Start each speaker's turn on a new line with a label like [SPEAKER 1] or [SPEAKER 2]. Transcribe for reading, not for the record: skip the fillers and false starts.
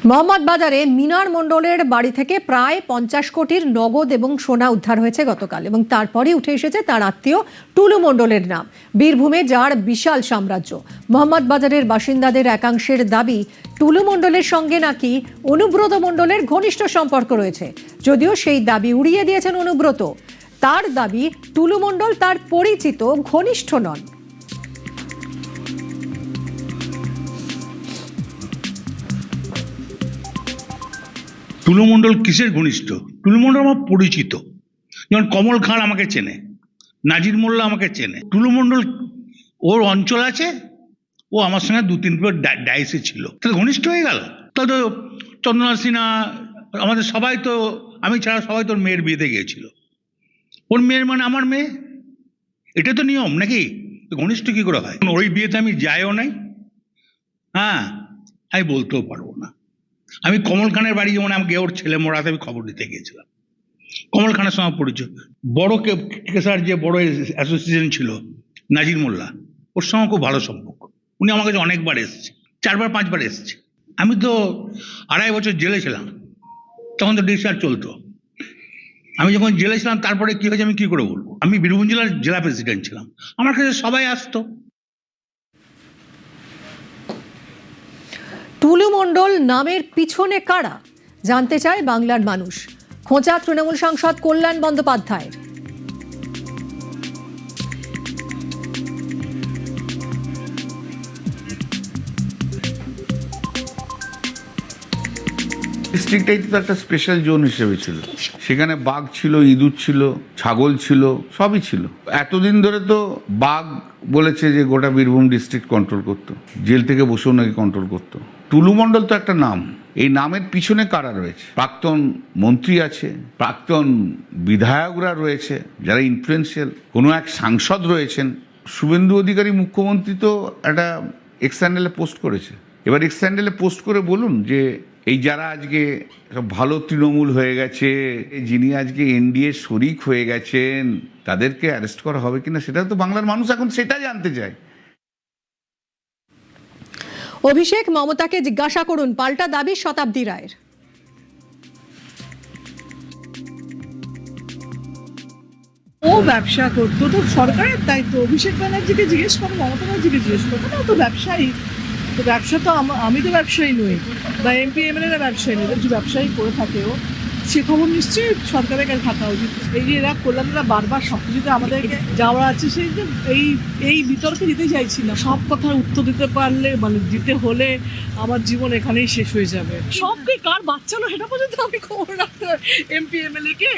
[SPEAKER 1] মোহাম্মদবাজারে মিনার মণ্ডলের বাড়ি থেকে প্রায় 50 কোটির নগদ এবং সোনা উদ্ধার হয়েছে গতকাল এবং তারপরে উঠে এসেছে তার আত্মীয় টুলু মণ্ডলের নাম। বীরভূমে যার বিশাল সাম্রাজ্য। মোহাম্মদবাজারের বাসিন্দাদের একাংশের দাবি টুলু মণ্ডলের সঙ্গে নাকি অনুব্রত মণ্ডলের ঘনিষ্ঠ সম্পর্ক রয়েছে, যদিও সেই দাবি উড়িয়ে দিয়েছেন অনুব্রত। তার দাবি টুলু মণ্ডল তার পরিচিত ঘনিষ্ঠ নন।
[SPEAKER 2] টুলু মণ্ডল কিসের ঘনিষ্ঠ? টুলু মণ্ডল আমার পরিচিত, যেমন কমল খান আমাকে চেনে, নাজির মোল্লা আমাকে চেনে। টুলু মণ্ডল ওর অঞ্চল আছে, ও আমার সঙ্গে 2-3 ডাইসে ছিল, তাহলে ঘনিষ্ঠ হয়ে গেল। তাহলে তো চন্দনা সিনহা, আমাদের সবাই তো, আমি ছাড়া সবাই তোর মেয়ের বিয়েতে গিয়েছিল। ওর মেয়ের মানে আমার মেয়ে, এটা তো নিয়ম নাকি? ঘনিষ্ঠ কি করে হয়? ওই বিয়েতে আমি যাইও নাই, হ্যাঁ, আমি বলতেও পারবো না। আমি কমল খানের বাড়ি যেমন আমাকে ওর ছেলে মরাতে আমি খবর দিতে গিয়েছিলাম, কমল খানের সঙ্গে পরিচয়। বড় কেসার যে বড় অ্যাসোসিয়েশন ছিল নাজির মোল্লা, ওর সঙ্গে খুব ভালো সম্পর্ক। উনি আমার কাছে অনেকবার এসেছে, 4-5বার এসেছে। আমি তো 2.5 বছর জেলে ছিলাম, তখন তো ডিসচার্জ চলতো। আমি যখন জেলে ছিলাম তারপরে কি হয়েছে আমি কি করে বলবো? আমি বীরভূম জেলার জেলা প্রেসিডেন্ট ছিলাম, আমার কাছে সবাই আসতো।
[SPEAKER 1] টুলু মণ্ডল নামের পিছনে কারা জানতে চায় বাংলার মানুষ। খোঁচা তৃণমূল সাংসদ কল্যাণ বন্দ্যোপাধ্যায়।
[SPEAKER 3] ডিস্ট্রিক্টটাই তো একটা স্পেশাল জোন হিসেবে ছিল, সেখানে বাঘ ছিল, ইঁদুর ছিল, ছাগল ছিল, সবই ছিল। এতদিন ধরে তো বাঘ বলেছে যে গোটা বীরভূম ডিস্ট্রিক্ট কন্ট্রোল করতো, জেল থেকে বসেও নাকি কন্ট্রোল করতো। টুলু মণ্ডল তো একটা নাম, এই নামের পিছনে কারা রয়েছে? প্রাক্তন মন্ত্রী আছে, প্রাক্তন বিধায়করা রয়েছে যারা ইনফ্লুয়েন্সিয়াল, কোনো এক সাংসদ রয়েছেন। শুভেন্দু অধিকারী মুখ্যমন্ত্রী তো একটা এক্স হ্যান্ডেলে পোস্ট করেছে। এবার এক্স হ্যান্ডেলে পোস্ট করে বলুন যে এই যারা আজকে সব ভালো তৃণমূল হয়ে গেছে, যিনি আজকে এনডিএ শরিক হয়ে গেছেন, তাদেরকে অ্যারেস্ট করা হবে কিনা, সেটা তো বাংলার মানুষ এখন সেটা জানতে চায়।
[SPEAKER 1] অভিষেক মমতাকে জিজ্ঞাসা করুন, পাল্টা দাবি শতাব্দী রায়ের।
[SPEAKER 4] ও ব্যবসা করতো, তো সরকারের দায়িত্ব। অভিষেক ব্যানার্জিকে জিজ্ঞেস করো, মমতা ব্যানার্জিকে জিজ্ঞেস করো না, তো ব্যবসায়ী। তো ব্যবসা তো আমি তো ব্যবসায়ী নই, বা এমপি এমএলএরা ব্যবসায়ী নই। যদি ব্যবসায়ী করে থাকেও সে খবর নিশ্চয়ই সরকারের কাছে থাকা উচিত। এই যে এরা কল্যাণরা বারবার সব কিছুতে আমাদেরকে যাওয়া আছে, সেই যে এই বিতর্কে দিতে চাইছি না। সব কথার উত্তর দিতে পারলে, মানে দিতে হলে আমার জীবন এখানেই শেষ হয়ে যাবে। সবকে কার বাচ্চালো সেটা পর্যন্ত আমি খবর রাখতে হয় এমপি এমএলএ কে।